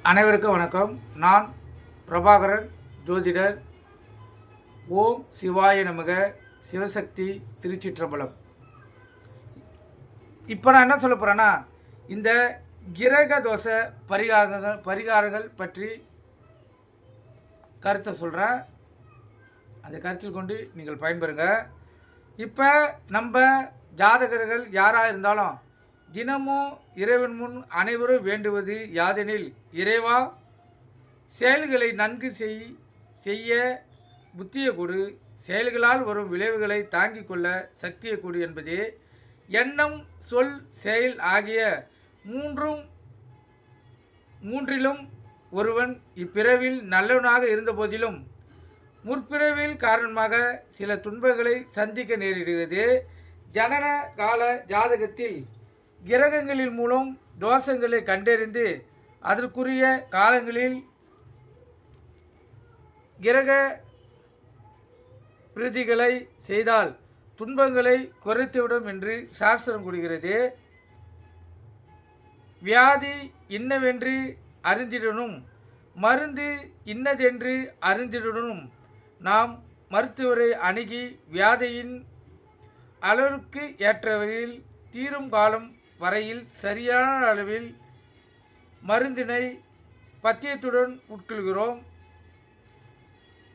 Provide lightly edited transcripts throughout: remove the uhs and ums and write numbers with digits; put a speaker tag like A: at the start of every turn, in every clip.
A: அனைவருக்கும் வணக்கம். நான் பிரபாகரன், ஜோதிடர். ஓம் சிவாய நமக. சிவசக்தி, திருச்சிற்றம்பலம். இப்போ நான் என்ன சொல்ல போகிறேன்னா, இந்த கிரக தோஷ பரிகாரங்கள் பற்றி கருத்தை சொல்கிறேன். அந்த கருத்தில் கொண்டு நீங்கள் பயன்பெறுங்க. இப்போ நம்ம ஜாதகர்கள் யாராக இருந்தாலும் தினமும் இறைவன் முன் அனைவரும் வேண்டுவது யாதெனில், இறைவா, செயல்களை நன்கு செய்ய புத்தியை கொடு, செயல்களால் வரும் விளைவுகளை தாங்கிக் கொள்ள சக்தியை கொடு என்பதே. எண்ணம், சொல், செயல் ஆகிய மூன்றிலும் ஒருவன் இப்பிறவில் நல்லவனாக இருந்தபோதிலும் முற்பிறவில் காரணமாக சில துன்பங்களை சந்திக்க நேரிடுகிறது. ஜனன கால ஜாதகத்தில் கிரகங்களின் மூலம் தோஷங்களை கண்டறிந்து அதற்குரிய காலங்களில் கிரக பிரீதிகளை செய்தால் துன்பங்களை குறைத்துவிடும் என்று சாஸ்திரம் கூறுகிறது. வியாதி இன்னவென்று அறிந்திடனும், மருந்து இன்னதென்று அறிந்திடனும் நாம் மருத்துவரை அணுகி வியாதியின் அளவிற்கு ஏற்றவரையில் தீரும் காலம் வரையில் சரியான அளவில் மருந்தினை பத்தியத்துடன் உட்கொள்கிறோம்.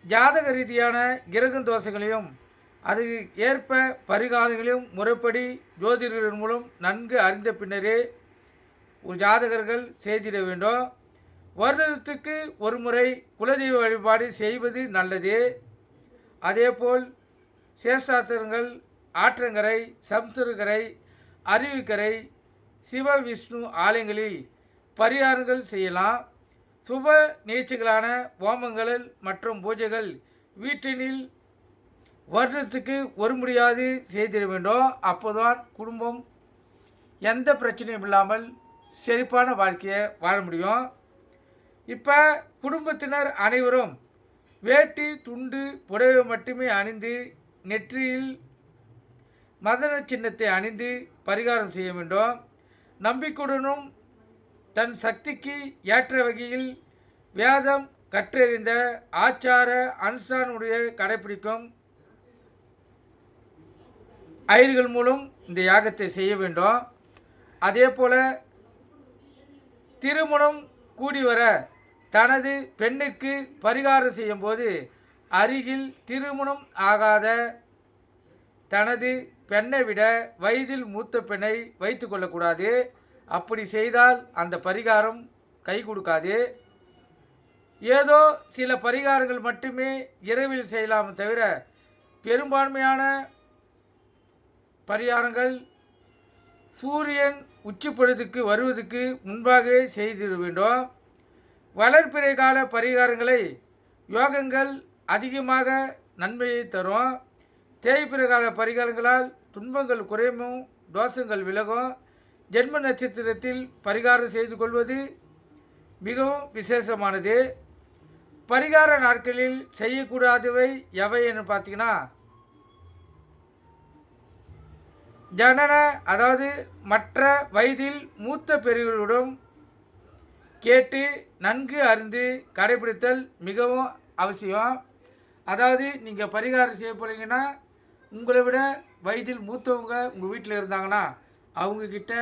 A: ஜாதக ரீதியான கிரக தோஷங்களையும் அது ஏற்ப பரிகாரங்களையும் முறைப்படி ஜோதிடர்கள் மூலம் நன்கு அறிந்த பின்னரே ஒரு ஜாதகர்கள் செய்திட வேண்டும். வருடத்துக்கு ஒரு முறை குலதெய்வ வழிபாடு செய்வது நல்லது. அதேபோல் சேஷாத்திரங்கள், ஆற்றங்கரை, சமுத்திரக்கரை, அருவிக்கரை, சிவ விஷ்ணு ஆலயங்களில் பரிகாரங்கள் செய்யலாம். சுப நிகழ்ச்சிகளான ஹோமங்கள் மற்றும் பூஜைகள் வீட்டினில் வருடத்துக்கு ஒரு முறையாவது செய்திட வேண்டும். அப்போதான் குடும்பம் எந்த பிரச்சனையும் இல்லாமல் செழிப்பான வாழ்க்கையை வாழ முடியும். இப்போ குடும்பத்தினர் அனைவரும் வேட்டி, துண்டு, புடவை மட்டுமே அணிந்து நெற்றியில் மதன சின்னத்தை அணிந்து பரிகாரம் செய்ய வேண்டும். நம்பிக்கையுடனும் தன் சக்திக்கு ஏற்ற வகையில் வேதம் கற்றறிந்த ஆச்சார அனுஷ்டானுடைய கடைப்பிடிக்கும் ஐயர்கள் மூலம் இந்த யாகத்தை செய்ய வேண்டும். அதே போல் திருமணம் கூடி வர தனது பெண்ணுக்கு பரிகாரம் செய்யும்போது அருகில் திருமணம் ஆகாத தனது பெண்ணை விட வயதில் மூத்த பெண்ணை வைத்து கொள்ளக்கூடாது. அப்படி செய்தால் அந்த பரிகாரம் கை கொடுக்காது. ஏதோ சில பரிகாரங்கள் மட்டுமே இரவில் செய்யலாம் தவிர பெரும்பான்மையான பரிகாரங்கள் சூரியன் உச்சிப்பொழுதுக்கு வருவதற்கு முன்பாகவே செய்திட வேண்டும். வளர்பிறை கால பரிகாரங்களை யோகங்கள் அதிகமாக நன்மையை தரும். தேய்பிறை கால பரிகாரங்களால் துன்பங்கள் குறையும், தோஷங்கள் விலகும். ஜென்ம நட்சத்திரத்தில் பரிகாரம் செய்து கொள்வது மிகவும் விசேஷமானது. பரிகார நாட்களில் செய்யக்கூடாதவை எவை என்று பார்த்தீங்கன்னா, ஜனன, அதாவது மற்ற வயதில் மூத்த பெரியவர்களிடம் கேட்டு நன்கு அறிந்து கடைபிடித்தல் மிகவும் அவசியம். அதாவது நீங்கள் பரிகாரம் செய்ய போகிறீங்கன்னா உங்களை விட வயதில் மூத்தவங்க உங்கள் வீட்டில் இருந்தாங்கன்னா அவங்கக்கிட்ட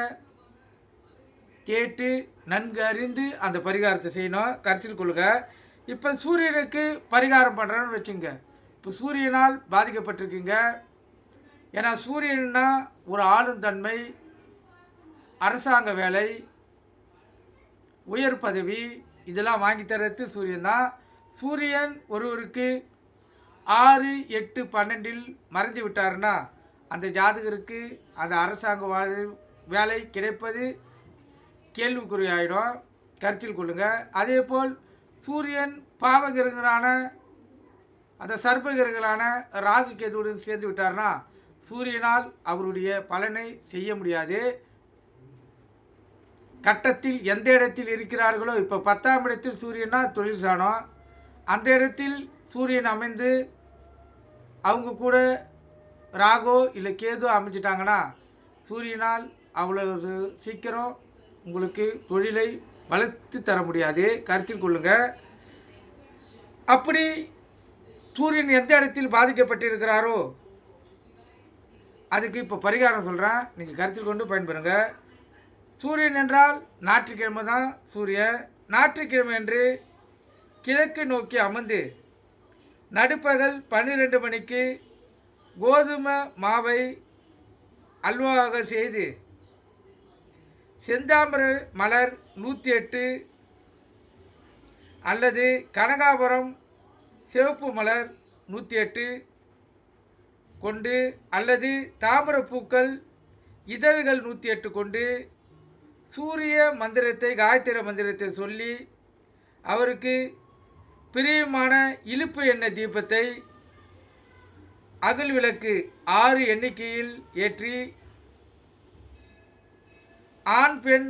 A: கேட்டு நன்கு அறிந்து அந்த பரிகாரத்தை செய்யணும். கருத்தில் கொள்ளுங்க. இப்போ சூரியனுக்கு பரிகாரம் பண்ணுறேன்னு வச்சுங்க. இப்போ சூரியனால் பாதிக்கப்பட்டிருக்கீங்க. ஏன்னா சூரியன்னா ஒரு ஆளும் தன்மை, அரசாங்க வேலை, உயர் பதவி, இதெல்லாம் வாங்கி தர்றது சூரியன் தான். சூரியன் ஒருவருக்கு 6, 8, 12 மறைந்து விட்டாருன்னா அந்த ஜாதகருக்கு அந்த அரசாங்க வேலை கிடைப்பது கேள்விக்குறி ஆகிடும். கருத்தில் கொள்ளுங்கள். அதே போல் சூரியன் பாவகிரகங்களான அந்த சர்ப்பகிரகங்களான ராகு கேதுவுடன் சேர்ந்து விட்டார்னா சூரியனால் அவருடைய பலனை செய்ய முடியாது. கட்டத்தில் எந்த இடத்தில் இருக்கிறார்களோ, இப்போ 10ஆம் இடத்தில் சூரியனா தொழில் சாணம், அந்த இடத்தில் சூரியன் அமைந்து அவங்க கூட ராகோ இல்லை கேதோ அமைச்சிட்டாங்கன்னா சூரியனால் அவ்வளோ சீக்கிரம் உங்களுக்கு தொழிலை வளர்த்து தர முடியாது, கருத்தில் கொள்ளுங்கள். அப்படி சூரியன் எந்த இடத்தில் பாதிக்கப்பட்டிருக்கிறாரோ அதுக்கு இப்போ பரிகாரம் சொல்கிறேன், நீங்கள் கருத்தில் கொண்டு பயன்பெறுங்க. சூரியன் என்றால் ஞாயிற்றுக்கிழமை தான் சூரியன். ஞாயிற்றுக்கிழமை என்று கிழக்கு நோக்கி அமர்ந்து நடுப்பகல் 12 மணிக்கு கோதுமை மாவை அல்வாவாக செய்து செந்தாமரை மலர் 108 அல்லது கனகாபுரம் சிவப்பு மலர் 108 கொண்டு அல்லது தாமரப்பூக்கள் இதழ்கள் 108 கொண்டு சூரிய மந்திரத்தை, காயத்ரி மந்திரத்தை சொல்லி அவருக்கு பிரியமான இழுப்பு எண்ணெய் தீபத்தை அகல் விளக்கு 6 எண்ணிக்கையில் ஏற்றி, ஆண் பெண்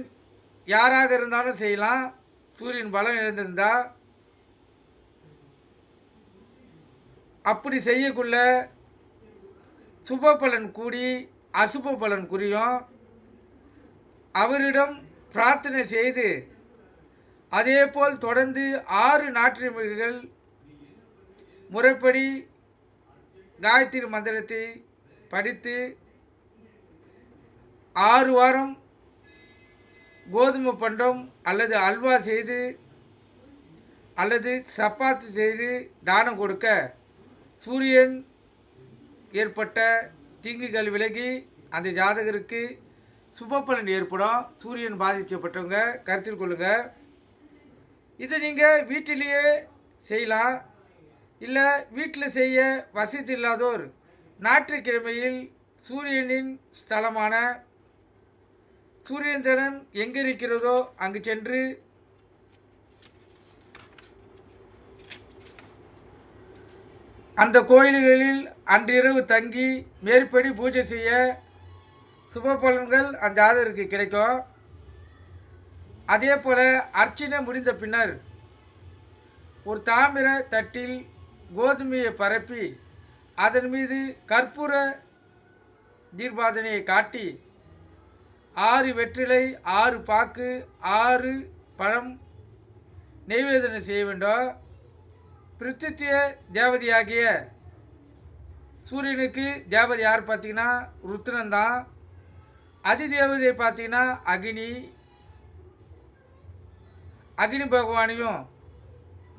A: யாராக இருந்தாலும் செய்யலாம். சூரியன் பலம் இழந்திருந்தால் அப்படி செய்யக்குள்ள சுப பலன் கூடி அசுப பலன் குறியும். அவரிடம் பிரார்த்தனை செய்து அதேபோல் தொடர்ந்து 6 ஞாயிற்றுக்கிழமைகள் முறைப்படி காயத்ரி மந்திரத்தை படித்து 6 வாரம் கோதுமை பண்டம் அல்லது அல்வா செய்து அல்லது சப்பாத்தி செய்து தானம் கொடுக்க சூரியன் ஏற்பட்ட தீங்குகள் விலகி அந்த ஜாதகருக்கு சுப பலன் ஏற்படும். சூரியன் பாதிக்கப்பட்டவங்க கருத்தில் கொள்ளுங்கள். இதை நீங்கள் வீட்டிலேயே செய்யலாம். இல்லை வீட்டில் செய்ய வசதி இல்லாதோர் ஞாயிற்றுக்கிழமையில் சூரியனின் ஸ்தலமான சூரியேந்திரன் எங்கே இருக்கிறதோ அங்கு சென்று அந்த கோயில்களில் அன்றிரவு தங்கி மேற்படி பூஜை செய்ய சுப பலன்கள் அந்த ஜாதகருக்கு கிடைக்கும். அதே போல் அர்ச்சனை முடிந்த பின்னர் ஒரு தாமிர தட்டில் கோதுமையை பரப்பி அதன் மீது கற்பூர தீர்ப்பாதனையை காட்டி 6 வெற்றிலை, 6 பாக்கு, 6 பழம் நெய்வேதனை செய்ய வேண்டும். பிரித்தித்திய தேவதையாகிய சூரியனுக்கு தேவதை யார் பார்த்தீங்கன்னா ருத்ரன் தான். அதி தேவதையை பார்த்தீங்கன்னா அக்னி பகவானையும்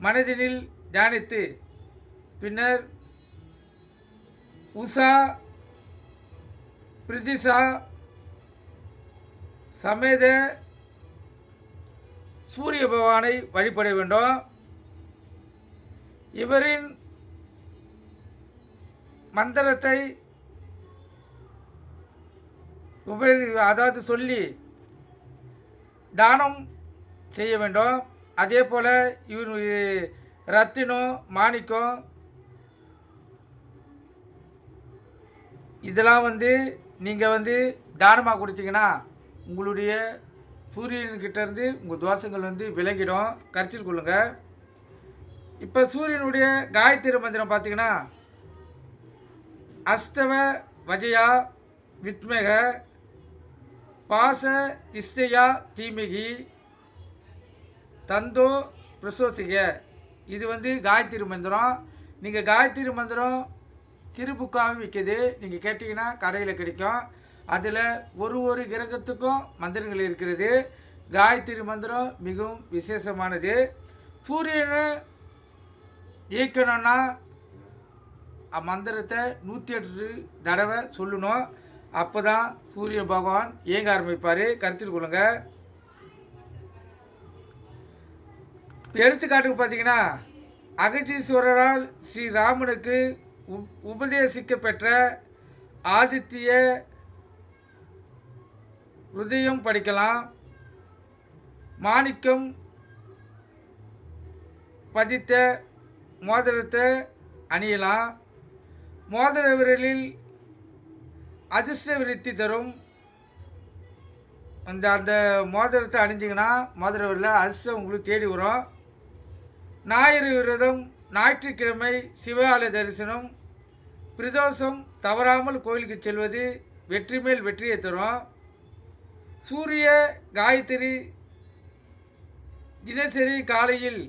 A: மனதினில் தியானித்து பின்னர் உஷா, பிரிதிஷா சமேத சூரிய பகவானை வழிபட வேண்டும். இவரின் மந்திரத்தை அதாவது சொல்லி தானம் செய்ய வேண்டும். அதே போல் இவர் ரத்தினம், மாணிக்கம் இதெல்லாம் நீங்கள் தானமாக கொடுத்தீங்கன்னா உங்களுடைய சூரியன்கிட்டேருந்து உங்கள் தோஷங்கள் விலகிடும். கருத்தில் கொள்ளுங்கள். இப்போ சூரியனுடைய காயத்ரி மந்திரம் பார்த்தீங்கன்னா அஸ்தவ வஜயா வித்மக பாச இஸ்தயா தீமிகி தந்தோ பிரசோதிக. இது காயத்ரி மந்திரம். நீங்கள் காயத்ரி மந்திரம் திருப்புக்காகவும் விற்கிது. நீங்கள் கேட்டிங்கன்னா கடையில் கிடைக்கும். அதில் ஒரு கிரகத்துக்கும் மந்திரங்கள் இருக்கிறது. காயத்ரி மந்திரம் மிகவும் விசேஷமானது. சூரியனை இயக்கணும்னா மந்திரத்தை 108 தடவை சொல்லணும். அப்போ தான் சூரிய பகவான் இயங்க ஆரம்பிப்பார். கருத்தில் கொள்ளுங்கள். எடுத்துக்காட்டுக்கு பார்த்தீங்கன்னா அகதீஸ்வரரால் ஸ்ரீராமனுக்கு உபதேசிக்கப்பெற்ற ஆதித்ய ஹிருதயம் படிக்கலாம். மாணிக்கம் பதித்த மோதிரத்தை அணியலாம். மோதிர விரலில் அதிர்ஷ்ட விருத்தி தரும் அந்த மோதிரத்தை அணிஞ்சிங்கன்னா மோதிர விரலில் அதிர்ஷ்டம் உங்களுக்கு தேடி வரும். ஞாயிறு விரதம், ஞாயிற்றுக்கிழமை சிவாலய தரிசனம், பிரதோஷம் தவறாமல் கோயிலுக்கு செல்வது வெற்றி மேல் வெற்றியை தரும். சூரிய காயத்ரி தினசரி காலையில்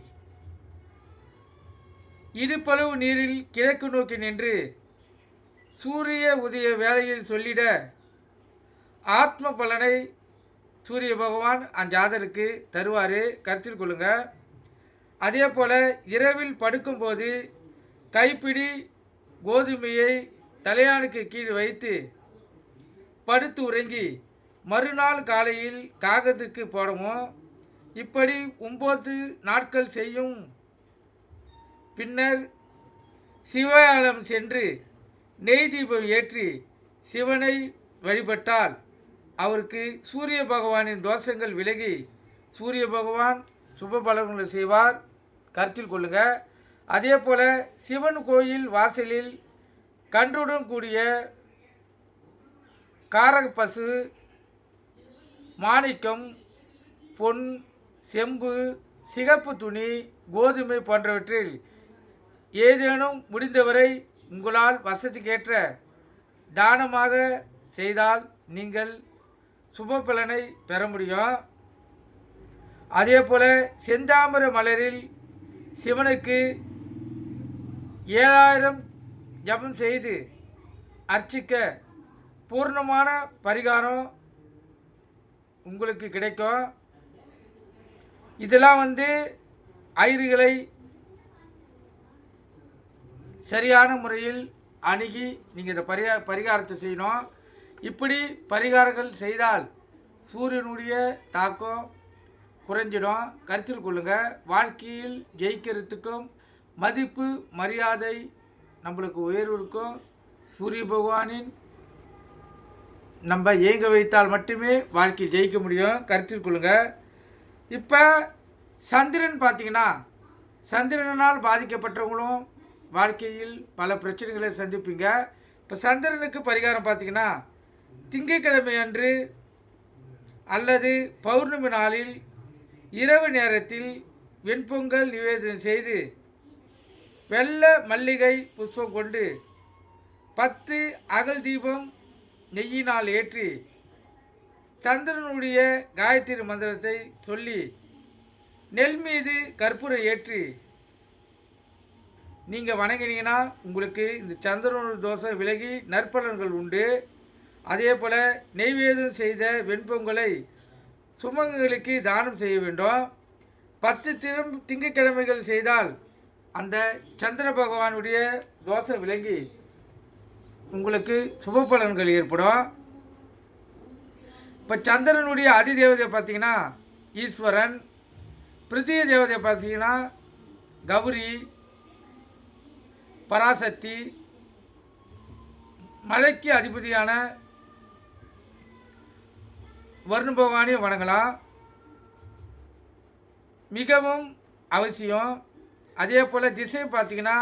A: இடுப்பளவு நீரில் கிழக்கு நோக்கி நின்று சூரிய உதய வேளையில் சொல்லிட ஆத்ம பலனை சூரிய பகவான் அஞ்சாதருக்கு தருவார், கருத்தில் கொள்ளுங்க. அதே போல் இரவில் படுக்கும்போது கைப்பிடி கோதுமையை தலையானுக்கு கீழ் வைத்து படுத்து உறங்கி மறுநாள் காலையில் காகத்துக்கு போடவும். இப்படி 9 நாட்கள் செய்யும் பின்னர் சிவாலயம் சென்று நெய் தீபம் ஏற்றி சிவனை வழிபட்டால் அவருக்கு சூரிய பகவானின் தோஷங்கள் விலகி சூரிய பகவான் சுப பலன்களை செய்வார், கருத்தில் கொள்ளுங்க. அதே போல் சிவன் கோயில் வாசலில் கன்றுடன் கூடிய காரக பசு, மாணிக்கம், பொன், செம்பு, சிகப்பு துணி, கோதுமை போன்றவற்றில் ஏதேனும் முடிந்தவரை உங்களால் வசதிக்கேற்ற தானமாக செய்தால் நீங்கள் சுப பலனை பெற முடியும். அதே போல் செந்தாமர மலரில் சிவனுக்கு 7000 ஜபம் செய்து அர்ச்சிக்க பூர்ணமான பரிகாரம் உங்களுக்கு கிடைக்கும். இதெல்லாம் ஐயர்களை சரியான முறையில் அணுகி நீங்கள் இந்த பரிகாரத்தை செய்யணும். இப்படி பரிகாரங்கள் செய்தால் சூரியனுடைய தாக்கம் குறைஞ்சிடும், கருத்தில் கொள்ளுங்கள். வாழ்க்கையில் ஜெயிக்கிறதுக்கும் மதிப்பு மரியாதை நம்மளுக்கு உயர்வு இருக்கும். சூரிய பகவானின் நம்ம ஏங்க வைத்தால் மட்டுமே வாழ்க்கையில் ஜெயிக்க முடியும், கருத்தில் கொள்ளுங்கள். இப்போ சந்திரன் பார்த்திங்கன்னா, சந்திரனால் பாதிக்கப்பட்டவங்களும் வாழ்க்கையில் பல பிரச்சனைகளை சந்திப்பீங்க. இப்போ சந்திரனுக்கு பரிகாரம் பார்த்திங்கன்னா, திங்கட்கிழமை அன்று அல்லது பௌர்ணமி நாளில் இரவு நேரத்தில் வெண்பொங்கல் நிவேதனம் செய்து வெள்ளை மல்லிகை புஷ்பம் கொண்டு 10 அகல் தீபம் நெய்யினால் ஏற்றி சந்திரனுடைய காயத்ரி மந்திரத்தை சொல்லி நெல் மீது கற்பூரம் ஏற்றி நீங்கள் வணங்கினீங்கன்னா உங்களுக்கு இந்த சந்திரனுடைய தோசை விலகி நற்பலன்கள் உண்டு. அதே போல் நெய்வேதம் செய்த வெண்பொங்கலை சுமங்கங்களுக்கு தானம் செய்ய வேண்டும். 10 திங்கட்கிழமைகள் செய்தால் அந்த சந்திர பகவானுடைய தோசை விலகி உங்களுக்கு சுப பலன்கள் ஏற்படும். இப்போ சந்திரனுடைய அதி தேவதை பார்த்திங்கன்னா ஈஸ்வரன், பிருத்திய தேவதை பார்த்திங்கன்னா கௌரி, பராசக்தி, மலைக்கு அதிபதியான வருண பகவானையும் வணங்கலாம், மிகவும் அவசியம். அதே போல் திசை பார்த்திங்கன்னா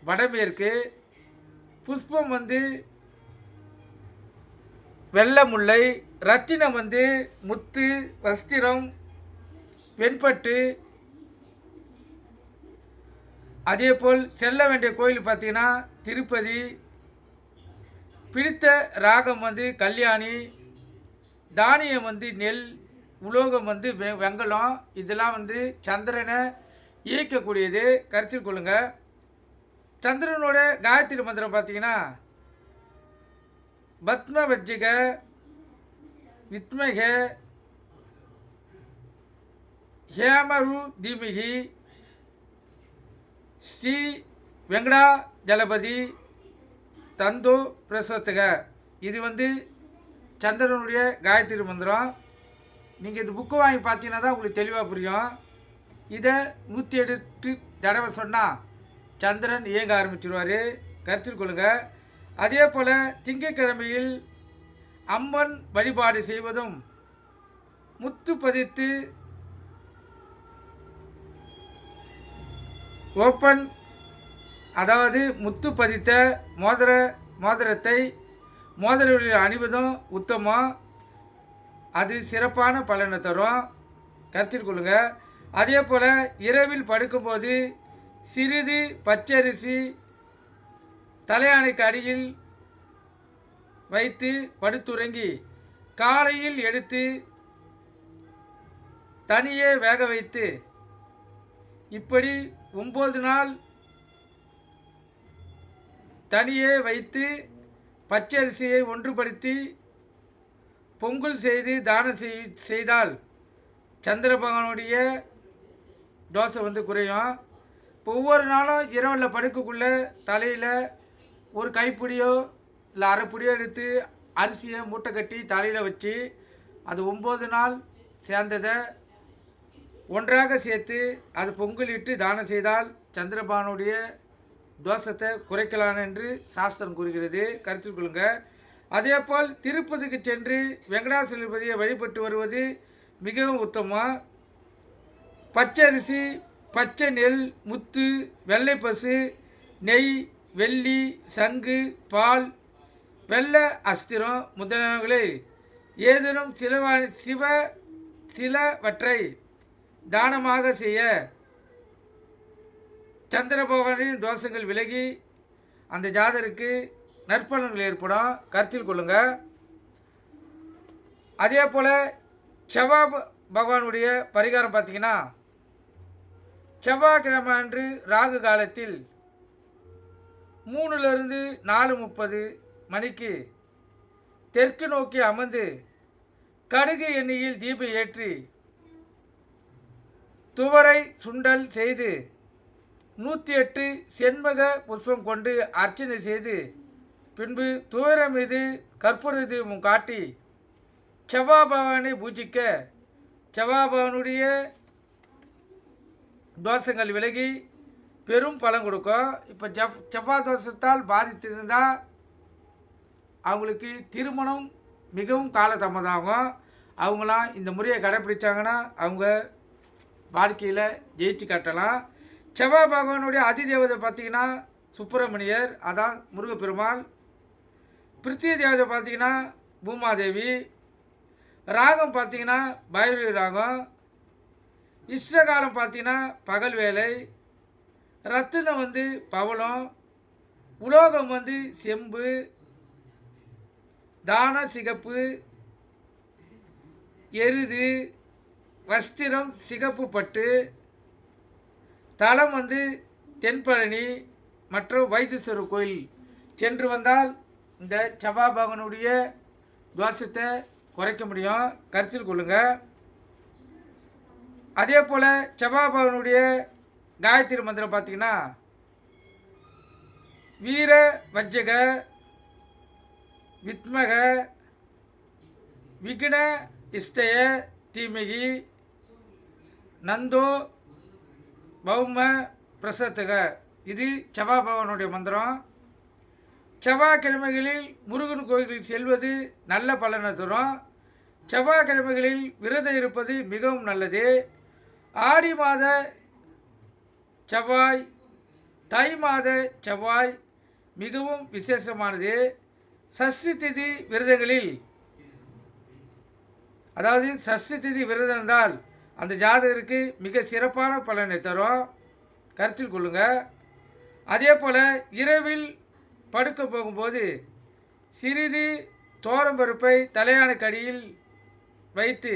A: வடமேற்கு, புஷ்பம் வெள்ளை முல்லை, ரத்தினம் முத்து, வஸ்திரம், வெண்பட்டு. அதே போல் செல்ல வேண்டிய கோயில் பார்த்திங்கன்னா திருப்பதி. பிடித்த ராகம் கல்யாணி, தானியம் நெல், உலோகம் வெங்கலம். இதெல்லாம் சந்திரனை இயக்கக்கூடியது, கருத்தில் கொள்ளுங்கள். சந்திரனோட காயத்ரி மந்திரம் பார்த்திங்கன்னா பத்ம வஜ்ஜிக வித்மக ஹேமரு தீமிகி ஸ்ரீ வெங்கடா ஜலபதி தந்தோ பிரசோத்தக. இது சந்திரனுடைய காயத்ரி மந்திரம். நீங்கள் இது புக்கு வாங்கி பார்த்தீங்கன்னா தான் உங்களுக்கு தெளிவாக புரியும். இதை 108 தடவை சொன்னால் சந்திரன் இயங்க ஆரம்பிச்சிருவார், கருத்தில் கொள்ளுங்கள். அதே போல் திங்கட்கிழமையில் அம்மன் வழிபாடு செய்வதும் முத்து பதித்து ஓப்பன், அதாவது முத்து பதித்த மோதிரத்தை மோதிரங்களில் அணிவதும் உத்தமம். அது சிறப்பான பலனை தரும், கருத்தில் கொள்ளுங்கள். அதே போல் இரவில் படுக்கும்போது சிறிது பச்சரிசி தலையாணைக்கு அடியில் வைத்து படுத்துறங்கி காலையில் எடுத்து தனியே வேக வைத்து, இப்படி 9 நாள் தனியே வைத்து பச்சரிசியை ஒன்றுபடுத்தி பொங்கல் செய்து தானம் செய்தால் சந்திர பகவானுடைய தோசை குறையும். ஒவ்வொரு நாளும் இரவில் படுக்கக்குள்ளே தலையில் ஒரு கைப்பிடியோ இல்லை அரைப்பிடியோ எடுத்து அரிசியை மூட்டை கட்டி தலையில் வச்சு அது 9 நாள் சேர்ந்ததை ஒன்றாக சேர்த்து அது பொங்கலிட்டு தானம் செய்தால் சந்திரபானுடைய தோஷத்தை குறைக்கலாம் என்று சாஸ்திரம் கூறுகிறது. கருத்தில் கொள்ளுங்கள். அதேபோல் திருப்பதிக்கு சென்று வெங்கடாசலபதியை வழிபட்டு வருவது மிகவும் உத்தமம். பச்சரிசி, பச்சை நெல், முத்து, வெள்ளை பசு, நெய், வெள்ளி, சங்கு, பால், வெள்ளை அஸ்திரம் முதலானவர்களை ஏதேனும் சிலவற்றை தானமாக செய்ய சந்திர பகவானின் தோஷங்கள் விலகி அந்த ஜாதருக்கு நற்பலன்கள் ஏற்படும். கருத்தில் கொள்ளுங்கள். அதே போல் செவ்வாய் பகவானுடைய பரிகாரம் பார்த்திங்கன்னா, செவ்வாய்க்கிழமை அன்று ராகு காலத்தில் 3லிருந்து 4:30 மணிக்கு தெற்கு நோக்கி அமர்ந்து கடுகு எண்ணெயில் தீபம் ஏற்றி துவரை சுண்டல் செய்து 108 செண்பக புஷ்பம் கொண்டு அர்ச்சனை செய்து பின்பு துவரை மீது கற்பூர தீபம் காட்டி செவ்வாய் பகவானை பூஜிக்க செவ்வாய் பகவானுடைய தோஷங்கள் விலகி பெரும் பலன் கொடுக்கும். இப்போ செவ்வாய் தோஷத்தால் பாதித்திருந்தால் அவங்களுக்கு திருமணம் மிகவும் காலதாமதாகும். அவங்களாம் இந்த முறையை கடைப்பிடிச்சாங்கன்னா அவங்க வாழ்க்கையில் ஜெயிச்சு காட்டலாம். செவ்வாய் பகவானுடைய அதிதேவதை பார்த்திங்கன்னா சுப்பிரமணியர், அதான் முருகப்பெருமாள். பிருத்திவி தேவதை பார்த்திங்கன்னா பூமாதேவி. ராகம் பார்த்திங்கன்னா பைரவி ராகம். இஷ்டகாலம் பார்த்திங்கன்னா பகல் வேலை. ரத்தினம் பவளம். உலோகம் செம்பு. தான சிகப்பு. எருது. வஸ்திரம் சிகப்பு பட்டு. தலம் தென்பழனி மற்றும் வைத்தீஸ்வரர் கோயில் சென்று வந்தால் இந்த செவ்வாய் பகவானுடைய தோஷத்தை குறைக்க முடியும். கருத்தில் கொள்ளுங்கள். அதே போல் செவ்வாய் பகவானுடைய காயத்ரி மந்திரம் பார்த்திங்கன்னா, வீர வஜ்ஜக வித்மக விக்ன இஸ்தய தீமகி நந்தோ பௌம பிரசத்துக. இது செவ்வாய் பகவானுடைய மந்திரம். செவ்வாய்க்கிழமைகளில் முருகன் கோயிலில் செல்வது நல்ல பலனை தரும். செவ்வாய்க்கிழமைகளில் விரதம் இருப்பது மிகவும் நல்லது. ஆடி மாத செவ்வாய், தை மாத செவ்வாய் மிகவும் விசேஷமானது. சஷ்டி திதி விரதங்களில், அதாவது சஷ்டி திதி விரதம் இருந்தால் அந்த ஜாதகருக்கு மிக சிறப்பான பலனை தரும். கருத்தில் கொள்ளுங்கள். அதே போல் இரவில் படுக்க போகும்போது சிறிது தோரம்பருப்பை தலையானுக்கு அடியில் வைத்து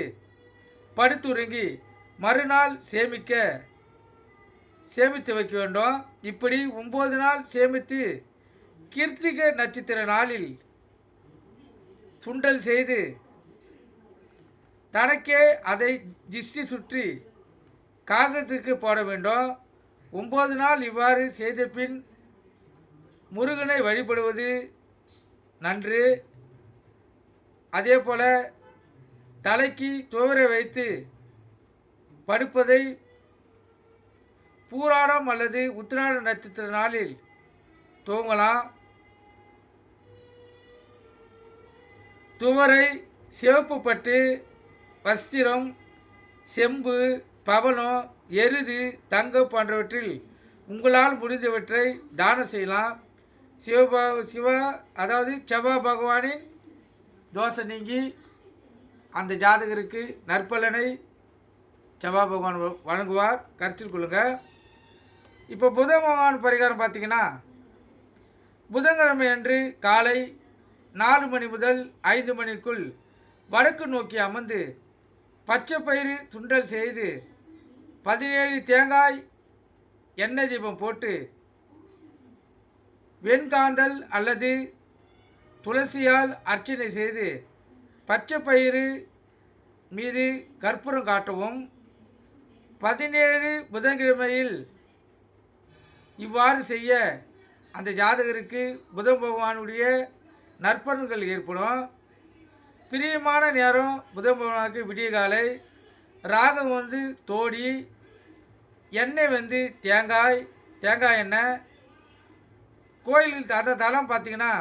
A: படுத்துறங்கி மறுநாள் சேமித்து வைக்க வேண்டும். இப்படி 9 நாள் சேமித்து கிருத்திகை நட்சத்திர நாளில் சுண்டல் செய்து தனக்கே அதை திஷ்டி சுற்றி காகத்துக்கு போட வேண்டும். 9 நாள் இவ்வாறு செய்த பின் முருகனை வழிபடுவது நன்று. அதே போல் தலைக்கு துவரை வைத்து படுப்பதை பூராடம் அல்லது உத்திராட நட்சத்திர நாளில் தூங்கலாம். துவரை, சிவப்பு பட்டு, வஸ்திரம், செம்பு, பவனம், எருது, தங்கம் போன்றவற்றில் உங்களால் முடிந்தவற்றை தானம் செய்யலாம். அதாவது செவ்வாய் பகவானின் தோஷை நீங்கி அந்த ஜாதகருக்கு நற்பலனை செவ்வாய் பகவான் வழங்குவார். கருத்தில் கொள்ளுங்கள். இப்போ புத பகவான் பரிகாரம் பார்த்திங்கன்னா, புதன்கிழமை அன்று காலை 4 மணி முதல் 5 மணிக்குள் வடக்கு நோக்கி அமர்ந்து பச்சை பயிறு சுண்டல் செய்து 17 தேங்காய் எண்ணெய் தீபம் போட்டு வெண்காந்தல் அல்லது துளசியால் அர்ச்சனை செய்து பச்சை பயிறு மீது கற்பூரம் காட்டவும். 17 புதன்கிழமையில் இவ்வாறு செய்ய அந்த ஜாதகருக்கு புதன் பகவானுடைய நற்பலன்கள் ஏற்படும். பிரியமான நேரம் புதன் பகவானுக்கு விடிய காலை. ராகம் தோடி, எண்ணெய் தேங்காய் எண்ணெய். கோயிலுக்கு அந்த தலம் பார்த்திங்கன்னா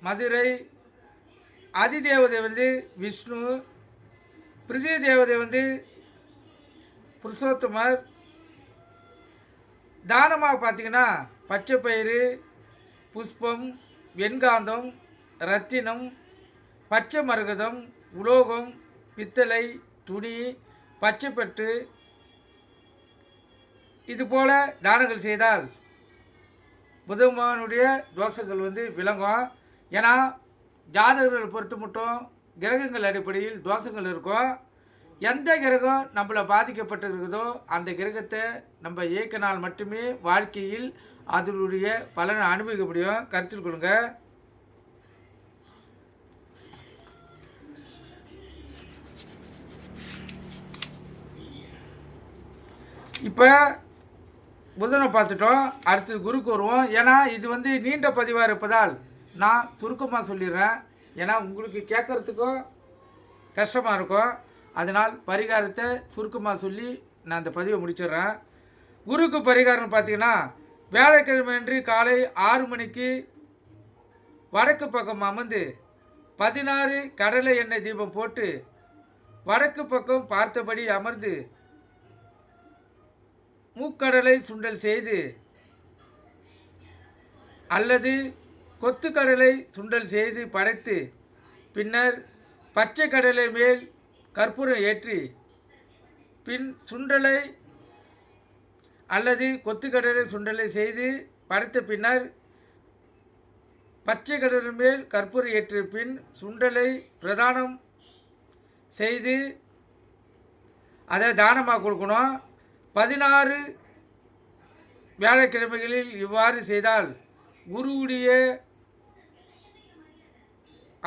A: மதுரை. அதிதேவதை விஷ்ணு. பிரிதி தேவதை புருஷோத்தமர். தானமாக பார்த்திங்கன்னா பச்சை பயிறு, புஷ்பம், வெண்காந்தம், ரத்தினம், பச்சை மரகதம், உலோகம், பித்தளை, துணி, பச்சைப்பட்டு இதுபோல் தானங்கள் செய்தால் புதன்மானுடைய தோஷங்கள் விளங்கும். ஏன்னா ஜாதகர்களை பொறுத்து மட்டும் கிரகங்கள் அடிப்படையில் தோஷங்கள் இருக்கும். எந்த கிரகம் நம்மளை பாதிக்கப்பட்டு இருக்குதோ அந்த கிரகத்தை நம்ம இயக்கினால் மட்டுமே வாழ்க்கையில் அதனுடைய பலனை அனுபவிக்க முடியும். கருத்தில் கொள்ளுங்க. இப்போ புதனை பார்த்துட்டோம். அடுத்து குருக்கு வருவோம். ஏன்னா இது நீண்ட பதிவாக இருப்பதால் நான் சுருக்கமாக சொல்லிடுறேன். ஏன்னா உங்களுக்கு கேட்குறதுக்கும் கஷ்டமாக இருக்கும். அதனால் பரிகாரத்தை சுருக்கமாக சொல்லி நான் அந்த பதிவை முடிச்சிடுறேன். குருக்கு பரிகாரம் பார்த்திங்கன்னா வியாழக்கிழமை அன்று காலை 6 மணிக்கு வடக்கு பக்கம் அமர்ந்து 16 கடலை எண்ணெய் தீபம் போட்டு வடக்கு பக்கம் பார்த்தபடி அமர்ந்து மூக்கடலை சுண்டல் செய்து அல்லது கொத்துக்கடலை சுண்டல் செய்து படைத்து பின்னர் பச்சை கடலை மேல் கற்பூரம் ஏற்றி பின் சுண்டலை அல்லது கொத்துக்கடலை சுண்டலை செய்து படைத்த பின்னர் பச்சை கடலை மேல் கற்பூரம் ஏற்றிய பின் சுண்டலை பிரதானம் செய்து அதை தானமாக கொடுக்கணும். 16 வியாழக்கிழமைகளில் இவ்வாறு செய்தால் குருவுடைய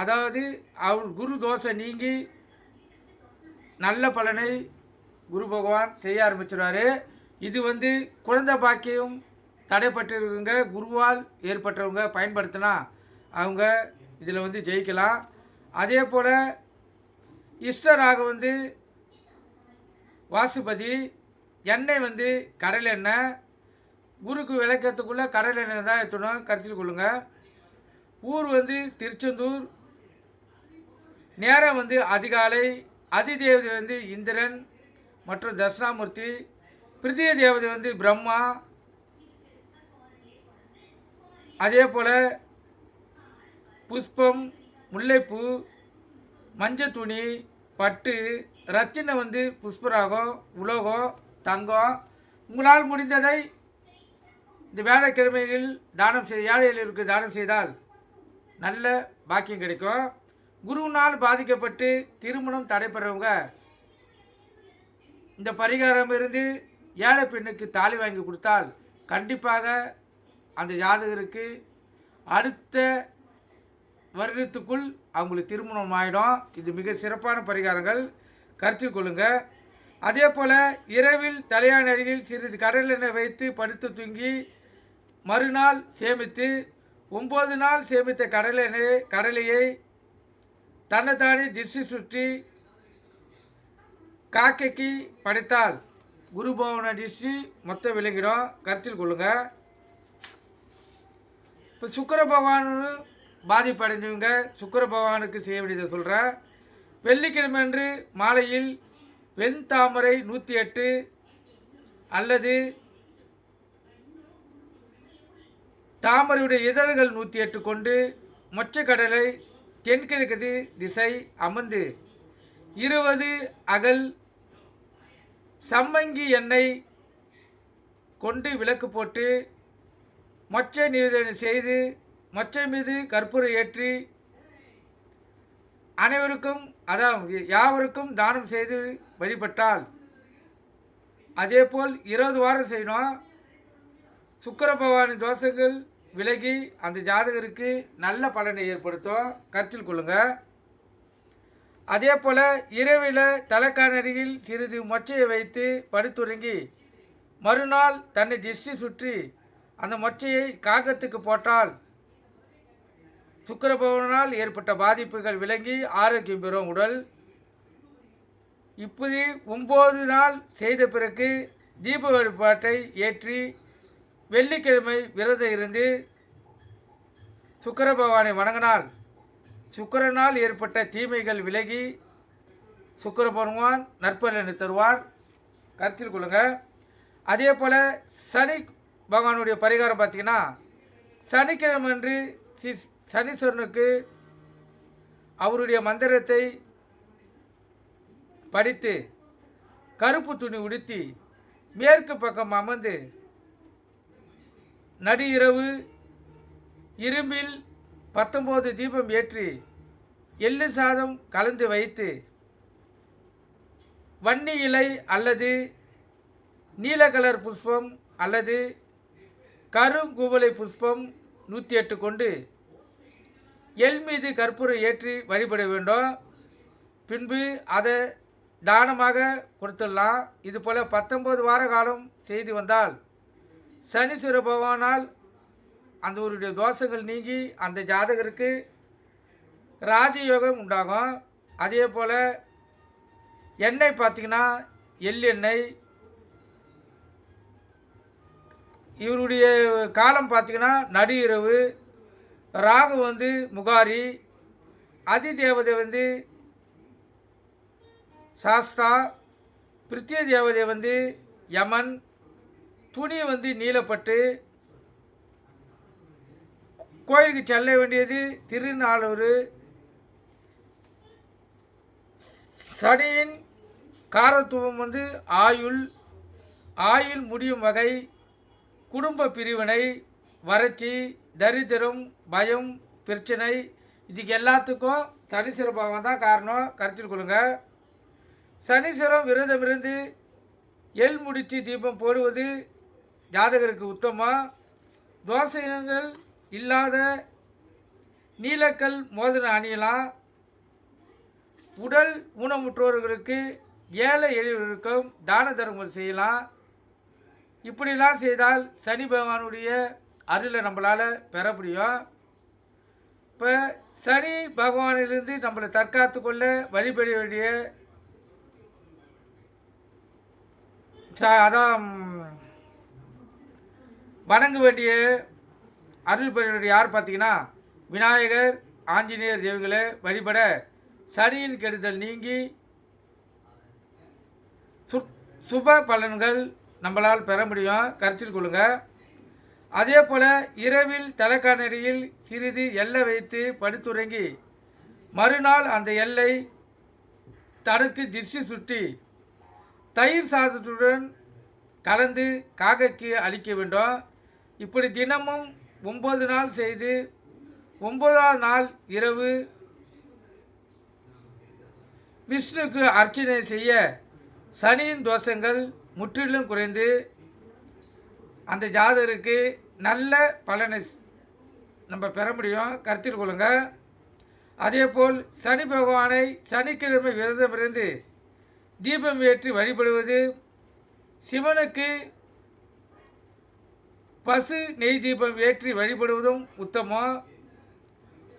A: அதாவது அவர் குரு தோஷை நீங்கி நல்ல பலனை குரு பகவான் செய்ய ஆரம்பிச்சிடுவார். இது குழந்தை பாக்கியம் தடைப்பட்டிருக்குங்க குருவால் ஏற்பட்டவங்க பயன்படுத்தினா அவங்க இதில் ஜெயிக்கலாம். அதே போல் இஷ்டராக வாசுபதி. எண்ணெய் கடலை எண்ணெய். குருக்கு விளக்கத்துக்குள்ளே கடலை எண்ணெய் தான் ஏற்றணும். கருத்தில் கொள்ளுங்க. ஊர் திருச்செந்தூர். நேரம் அதிகாலை. அதிதேவதை இந்திரன் மற்றும் தட்சிணாமூர்த்தி. பிரிதிய தேவதை பிரம்மா. அதே போல் புஷ்பம், முல்லைப்பூ, மஞ்சள் துணி, பட்டு, ரத்தினம் புஷ்பராகம், உலோகம், தங்கம். உங்களால் முடிந்ததை இந்த வியாழக்கிழமைகளில் தானம் ஏழைகளுக்கு தானம் செய்தால் நல்ல பாக்கியம் கிடைக்கும். குருவினால் பாதிக்கப்பட்டு திருமணம் தடைபெறவங்க இந்த பரிகாரம் ஏழை பெண்ணுக்கு தாலி வாங்கி கொடுத்தால் கண்டிப்பாக அந்த ஜாதகருக்கு அடுத்த வருடத்துக்குள் அவங்களுக்கு திருமணம் ஆகிடும். இது மிக சிறப்பான பரிகாரங்கள். கருத்தில் கொள்ளுங்க. அதே போல் இரவில் தலையாணி அருகில் சிறிது கடலெண்ணெய் வைத்து படுத்து தூங்கி மறுநாள் சேமித்து 9 நாள் சேமித்த கடலையை தன்னைத்தானே திசை சுற்றி காக்கைக்கு படைத்தால் குரு பகவான திசை மொத்தம் விளங்கிடும். கருத்தில் கொள்ளுங்க. இப்போ சுக்கிர பகவான் பாதிப்படைஞ்சவங்க சுக்கிர பகவானுக்கு செய்ய வேண்டியதை சொல்கிறேன். வெள்ளிக்கிழமை அன்று மாலையில் வெண்தாமரை 108 அல்லது தாமரையுடைய இதழ்கள் 108 கொண்டு மொச்சக்கடலை தென்கிழக்கு திசை அமர்ந்து 20 அகல் சம்மங்கி எண்ணெய் கொண்டு விளக்கு போட்டு மொச்சை நிவேதனை செய்து மொச்சை மீது கற்பூரம் ஏற்றி அனைவருக்கும் யாவருக்கும் தானம் செய்து வழிபட்டால், அதேபோல் 20 வாரம் செய்யணும். சுக்கிர பகவானின் தோஷங்கள் விலகி அந்த ஜாதகருக்கு நல்ல பலனை ஏற்படுத்தும், கருத்தில் கொள்ளுங்க. அதே போல் இரவில் தலைக்காணடியில் சிறிது மொச்சையை வைத்து படுத்துறங்கி மறுநாள் தன்னை திஷ்டி சுற்றி அந்த மொச்சையை காகத்துக்கு போட்டால் சுக்கிர பகவானால் ஏற்பட்ட பாதிப்புகள் விலகி ஆரோக்கியம் பெறும் உடல். இப்படி 9 நாள் செய்த பிறகு தீப வழிபாட்டை ஏற்றி வெள்ளிக்கிழமை விரதம் இருந்து சுக்கிர பகவானை வணங்கினால் சுக்கிரனால் ஏற்பட்ட தீமைகள் விலகி சுக்கிர பகவான் நற்பலனை தருவார், கருத்தில் கொள்ளுங்க. அதே போல் சனி பகவானுடைய பரிகாரம் பார்த்திங்கன்னா, சனிக்கிழமை அன்று சனீஸ்வரனுக்கு அவருடைய மந்திரத்தை படித்து கருப்பு துணி உடுத்தி மேற்கு பக்கம் அமர்ந்து நடு இரவு இரும்பில் 19 தீபம் ஏற்றி எள்ளு சாதம் கலந்து வைத்து வன்னி இலை அல்லது நீல கலர் புஷ்பம் அல்லது கருங்குவளை புஷ்பம் 108 கொண்டு எள் மீது கற்பூரம் ஏற்றி வழிபட வேண்டும். பின்பு அதை தானமாக கொடுத்துடலாம். இது போல் 19 வார காலம் செய்து வந்தால் சனீஸ்வர பகவானால் அந்த ஒரு தோஷங்கள் நீங்கி அந்த ஜாதகருக்கு ராஜயோகம் உண்டாகும். அதே போல் எண்ணெய் பார்த்திங்கன்னா எள்ளெண்ணெய். இவருடைய காலம் பார்த்திங்கன்னா நடு இரவு. ராகு முகாரி. அதிதேவதை சாஸ்தா. பிரித்திய தேவதை யமன். துணி நீலப்பட்டு. கோயிலுக்கு செல்ல வேண்டியது திருநாளூர். சனியின் காரத்துவம் ஆயுள். ஆயுள் முடியும் வகை. குடும்ப பிரிவினை, வறட்சி, தரித்திரம், பயம், பிரச்சனை, இதுக்கு எல்லாத்துக்கும் சனீஸ்வர பகவான் தான் காரணம், கருத்தில் கொள்ளுங்க. சனீஸ்வரம் விரதம் இருந்து எள் முடித்து தீபம் போடுவது ஜாதகருக்கு உத்தமம். தோஷங்கள் இல்லாத நீலக்கல் மோதிரம் அணியலாம். உடல் ஊனமுற்றோர்களுக்கு, ஏழை எளியவர்களுக்கும் தான தர்மம் செய்யலாம். இப்படிலாம் செய்தால் சனி பகவானுடைய அருளை நம்மளால் பெற முடியும். இப்போ சனி பகவானிலிருந்து நம்மளை தற்காத்து கொள்ள வழிபட வேண்டிய அதான் வணங்க வேண்டிய அருள் பெற வேண்டிய யார் பார்த்திங்கன்னா விநாயகர், ஆஞ்சநேயர் தேவிகளை வழிபட சனியின் கெடுதல் நீங்கி சுப பலன்கள் நம்மளால் பெற முடியும், கருத்தில் கொள்ளுங்க. அதே போல் இரவில் தலைக்காணடியில் சிறிது எல்லை வைத்து படுத்துறங்கி மறுநாள் அந்த எல்லை தனக்கு திஷ்டி சுற்றி தயிர் சாதத்துடன் கலந்து காக்கைக்கு அளிக்க வேண்டும். இப்படி தினமும் 9 நாள் செய்து 9ஆவது நாள் இரவு விஷ்ணுக்கு அர்ச்சனை செய்ய சனியின் தோஷங்கள் முற்றிலும் குறைந்து அந்த ஜாதகருக்கு நல்ல பலனை நம்ம பெற முடியும், கருத்தில் கொள்ளுங்க. அதேபோல் சனி பகவானை சனிக்கிழமை விரதமிருந்து தீபம் ஏற்றி வழிபடுவது, சிவனுக்கு பசு நெய் தீபம் ஏற்றி வழிபடுவதும் உத்தமம்.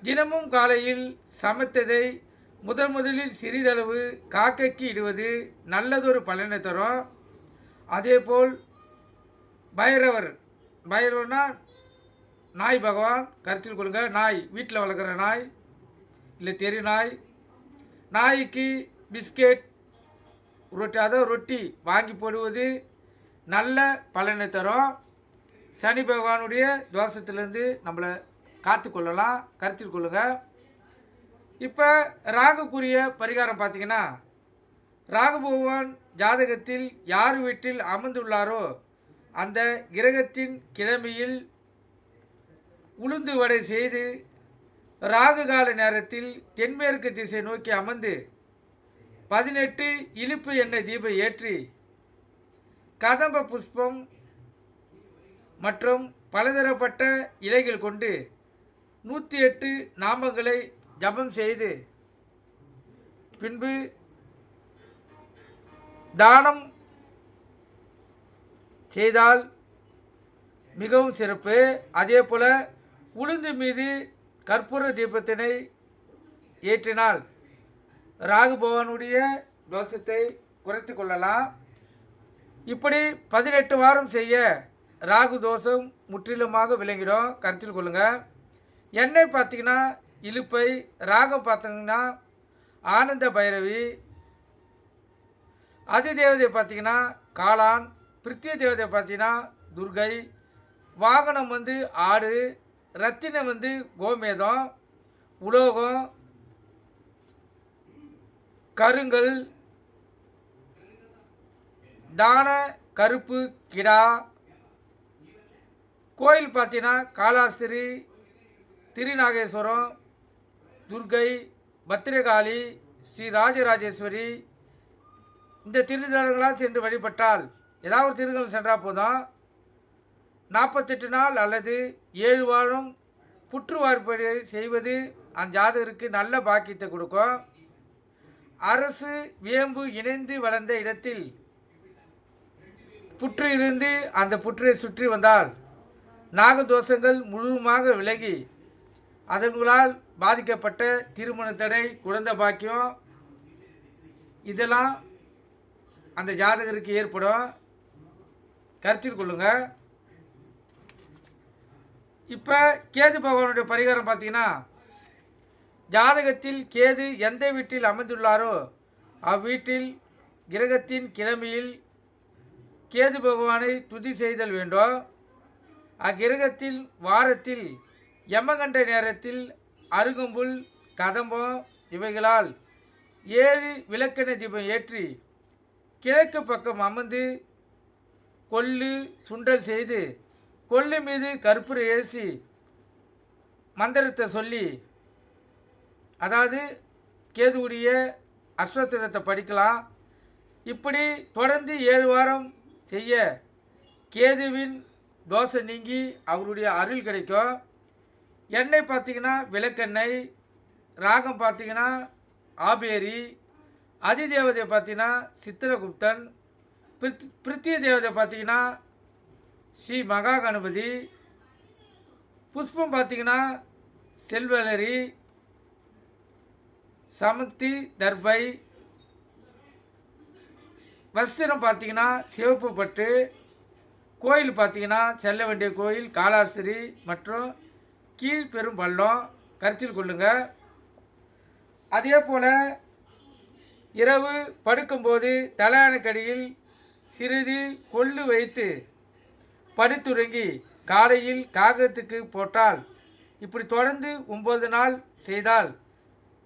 A: தினமும் காலையில் சமைத்ததை முதலில் சிறிதளவு காக்கைக்கு இடுவது நல்லதொரு பலனை தரும். அதேபோல் பைரவர்னா நாய் பகவான், கருத்தில் கொள்ளுங்க. நாய் வீட்டில் வளர்க்குற நாய் இல்லை தெரு நாய். நாய்க்கு பிஸ்கெட், ரொட்டி வாங்கி போடுவது நல்ல பலனை தரும். சனி பகவானுடைய தோஷத்திலேருந்து நம்மளை காத்து கொள்ளலாம், கருத்தில் கொள்ளுங்க. இப்போ ராகுக்குரிய பரிகாரம் பார்த்திங்கன்னா, ராகு பகவான் ஜாதகத்தில் யார் வீட்டில் அமர்ந்துள்ளாரோ அந்த கிரகத்தின் கிழமையில் உளுந்து வடை செய்து ராகு கால நேரத்தில் தென்மேற்கு திசை நோக்கி அமர்ந்து 18 இழுப்பு எண்ணெய் தீபம் ஏற்றி கதம்ப புஷ்பம் மற்றும் பலதரப்பட்ட இலைகள் கொண்டு 108 நாமங்களை ஜபம் செய்து பின்பு தானம் செய்தால் மிகவும் சிறப்பு. அதே போல் உளுந்து மீது கற்பூர தீபத்தினை ஏற்றினால் ராகு பகவானுடைய தோஷத்தை குறைத்து கொள்ளலாம். இப்படி 18 வாரம் செய்ய ராகு தோஷம் முற்றிலுமாக விளங்கிடும், கருத்தில் கொள்ளுங்கள். எண்ணெய் பார்த்திங்கன்னா இலுப்பை, ராகம் பார்த்தீங்கன்னா ஆனந்த பைரவி, அதி தேவதை பார்த்திங்கன்னா காளான், பிரித்திய தேவதை பார்த்திங்கன்னா துர்கை, வாகனம் ஆடு, ரத்தினம் கோமேதம், உலோகம் கருங்கல், தான கருப்பு கிடா. கோயில் பார்த்தீங்கன்னா காலாஸ்திரி, திருநாகேஸ்வரம், துர்கை, பத்திரகாளி, ஸ்ரீ ராஜராஜேஸ்வரி. இந்த திருத்தலங்களாக சென்று வழிபட்டால், ஏதாவது ஒரு திருத்தலம் சென்றால் போதும், 48 நாள் அல்லது 7 வாரம் புற்றுவார்ப்படை செய்வது அந்த ஜாதகருக்கு நல்ல பாக்கியத்தை கொடுக்கும். அரசு வேம்பு இணைந்து வளர்ந்த இடத்தில் புற்று இருந்து அந்த புற்றை சுற்றி வந்தால் நாகதோஷங்கள் முழுவதுமாக விலகி அதன்களால் பாதிக்கப்பட்ட திருமண தடை, குழந்தை பாக்கியம் இதெல்லாம் அந்த ஜாதகருக்கு ஏற்படும், கருத்தில் கொள்ளுங்கள். இப்போ கேது பகவானுடைய பரிகாரம் பார்த்தீங்கன்னா, ஜாதகத்தில் கேது எந்த வீட்டில் அமைந்துள்ளாரோ அவ்வீட்டில் கிரகத்தின் கிழமையில் கேது பகவானை துதி செய்தல் வேண்டும். அக்கிரகத்தில் வாரத்தில் யமகண்ட நேரத்தில் அருகம்புல், கதம்பம் இவைகளால் 7 விளக்கெண்ணெய் தீபம் ஏற்றி கிழக்கு பக்கம் அமர்ந்து கொள்ளு சுண்டல் செய்து கொள்ளு மீது கற்பூரம் ஏசி மந்திரத்தை சொல்லி, அதாவது கேதுவுடைய அஸ்வத்திரத்தை படிக்கலாம். இப்படி தொடர்ந்து 7 வாரம் செய்ய கேதுவின் தோஷம் நீங்கி அவருடைய அருள் கிடைக்கும். எண்ணெய் பார்த்திங்கன்னா விளக்கெண்ணெய், ராகம் பார்த்திங்கன்னா ஆபேரி, அதிதேவதை பார்த்திங்கன்னா சித்திரகுப்தன், பிரித்திய தேவதை பார்த்திங்கன்னா ஸ்ரீ மகா கணபதி, புஷ்பம் பார்த்திங்கன்னா செல்வலரி, சமந்தி தர்பை, வஸ்திரம் பார்த்திங்கன்னா சிவப்பு பட்டு, கோயில் பார்த்திங்கன்னா செல்ல வேண்டிய கோயில் காலாஸ்திரி மற்றும் கீழ்பெரும் பள்ளம், கருத்தில் கொள்ளுங்கள். அதே போல் இரவு படுக்கும்போது தலையணைக்கடியில் சிறிது கொள்ளு வைத்து படுத்துறங்கி காலையில் காகத்துக்கு போட்டால், இப்படி தொடர்ந்து 9 நாள் செய்தால்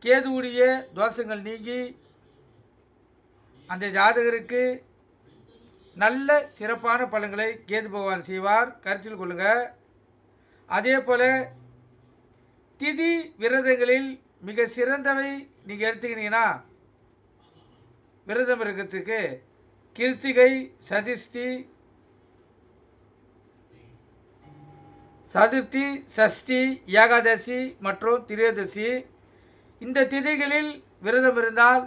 A: கேதுவுடைய தோஷங்கள் நீங்கி அந்த ஜாதகருக்கு நல்ல சிறப்பான பலன்களை கேது பகவான் செய்வார், கருத்தில் கொள்ளுங்கள். அதே போல் திதி விரதங்களில் மிக சிறந்தவை நீங்கள் எடுத்துக்கினீங்கன்னா, விரதம் இருக்கிறதுக்கு கிருத்திகை, சதுர்த்தி, சஷ்டி, ஏகாதசி மற்றும் திரையோதசி. இந்த திதிகளில் விரதம் இருந்தால்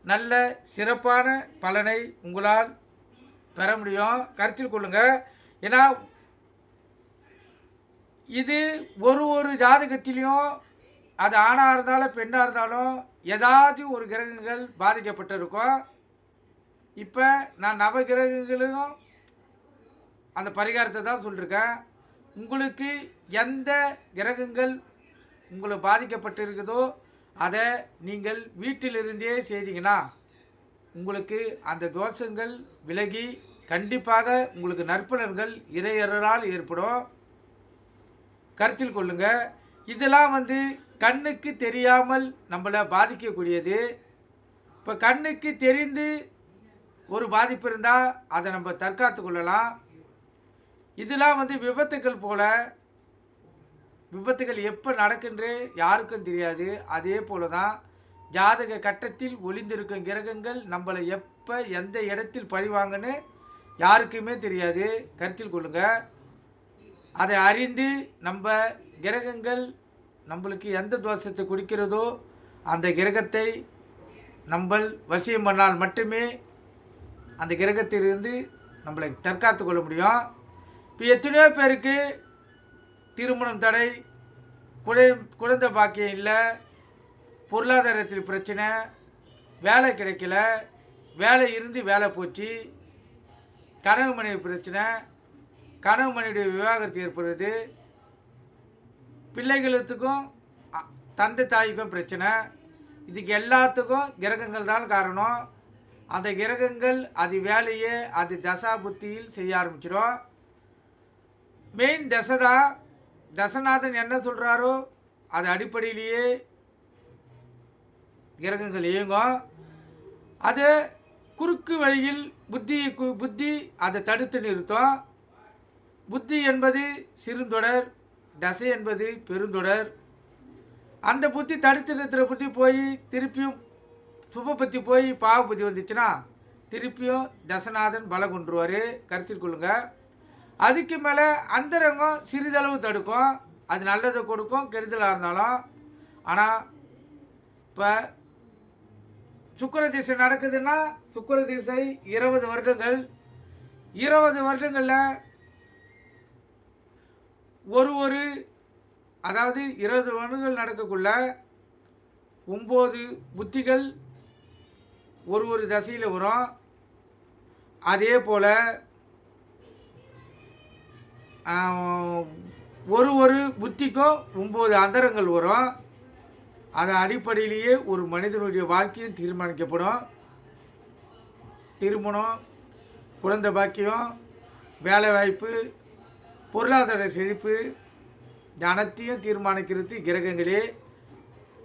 A: நல்ல சிறப்பான பலனை உங்களால் பெற முடியும், கருத்தில் கொள்ளுங்கள். ஏன்னா இது ஒரு ஜாதகத்திலையும், அது ஆணாக இருந்தாலும் பெண்ணாக இருந்தாலும் ஏதாவது ஒரு கிரகங்கள் பாதிக்கப்பட்டிருக்கும். இப்போ நான் நவகிரகங்களும் அந்த பரிகாரத்தை தான் சொல்லியிருக்கேன். உங்களுக்கு எந்த கிரகங்கள் உங்களை பாதிக்கப்பட்டிருக்குதோ அதை நீங்கள் வீட்டிலிருந்தே செய்தீங்கன்னா உங்களுக்கு அந்த தோஷங்கள் விலகி கண்டிப்பாக உங்களுக்கு நற்பலன்கள் இறையறால் ஏற்படும், கருத்தில் கொள்ளுங்கள். இதெல்லாம் கண்ணுக்கு தெரியாமல் நம்மளை பாதிக்கக்கூடியது. இப்போ கண்ணுக்கு தெரிந்து ஒரு பாதிப்பு இருந்தால் அதை நம்ம தற்காத்து கொள்ளலாம். இதெல்லாம் விபத்துக்கள் போல விபத்துகள் எப்போ நடக்குன்றே யாருக்கும் தெரியாது. அதே போல தான் ஜாதக கட்டத்தில் ஒளிந்திருக்கும் கிரகங்கள் நம்மளை எப்போ எந்த இடத்தில் பழிவாங்கன்னு யாருக்குமே தெரியாது. கருத்தில் கொள்ளுங்க. அதை அறிந்து நம்ம கிரகங்கள் நம்மளுக்கு எந்த தோஷத்தை கொடுக்கிறதோ அந்த கிரகத்தை நம்ம வசியம் பண்ணால் மட்டுமே அந்த கிரகத்திலிருந்து நம்மளை தற்காத்து கொள்ள முடியும். இப்போ எத்தனையோ பேருக்கு திருமணம் தடை, குழந்தை பாக்கியம் இல்லை, பொருளாதாரத்தில் பிரச்சனை, வேலை கிடைக்கல, வேலை இருந்து வேலை போச்சு, கனவு மனைவி பிரச்சனை, கனவு மனைவியுடைய விவாகரத்து ஏற்படுறது, பிள்ளைகளுக்கும் தந்தை தாய்க்கும் பிரச்சனை. இதுக்கு எல்லாத்துக்கும் கிரகங்கள் தான் காரணம். அந்த கிரகங்கள் அது வேலையை அது தசா புத்தியில் செய்ய ஆரம்பிச்சிடும். மெயின் தசை தான். தசநாதன் என்ன சொல்கிறாரோ அது அடிப்படையிலேயே கிரகங்கள் இயங்கும். அது குறுக்கு வழியில் புத்தி அதை தடுத்து நிறுத்தும். புத்தி என்பது சிறுந்தொடர், தசை என்பது பெருந்தொடர். அந்த புத்தி தடுத்து நிறுத்துகிற புத்தி போய் திருப்பியும் சுப புத்தி போய் பாவ புத்தி வந்துச்சுன்னா திருப்பியும் தசநாதன் பலம் கொண்டுருவார். கருத்தில் கொள்ளுங்க. அதுக்கு மேலே அந்தரங்கம் சிறிதளவு தடுக்கும். அது நல்லதை கொடுக்கும், கெடுதலாக இருந்தாலும். ஆனால் இப்போ சுக்கிர திசை நடக்குதுன்னா சுக்கிர திசை 20 வருடங்கள். 20 வருடங்களில் ஒரு அதாவது 20 வருடங்கள் நடக்கக்குள்ள 9 புத்திகள் ஒரு தசையில் வரும். அதே போல் ஒரு புத்திக்கும் 9 அந்தரங்கள் வரும். அதன் அடிப்படையிலேயே ஒரு மனிதனுடைய வாழ்க்கையும் தீர்மானிக்கப்படும். திருமணம், குழந்தை பாக்கியம், வேலைவாய்ப்பு, பொருளாதார செழிப்பு அனைத்தையும் தீர்மானிக்கிறது கிரகங்களே.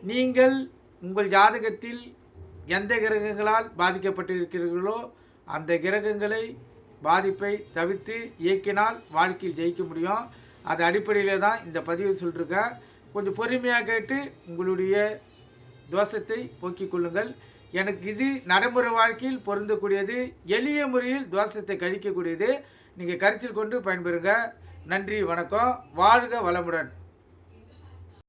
A: நீங்கள் உங்கள் ஜாதகத்தில் எந்த கிரகங்களால் பாதிக்கப்பட்டு இருக்கிறீர்களோ அந்த கிரகங்களை பாதிப்பை தவிர்த்து இயக்கினால் வாழ்க்கையில் ஜெயிக்க முடியும். அது அடிப்படையில் தான் இந்த பதிவை சொல்லியிருக்கேன். கொஞ்சம் பொறுமையாக கேட்டு உங்களுடைய தோஷத்தை போக்கிக் கொள்ளுங்கள். எனக்கு இது நடைமுறை வாழ்க்கையில் பொருந்தக்கூடியது, எளிய முறையில் தோஷத்தை கழிக்கக்கூடியது. நீங்கள் கருத்தில் கொண்டு பயன்பெறுங்க. நன்றி, வணக்கம். வாழ்க வளமுடன்.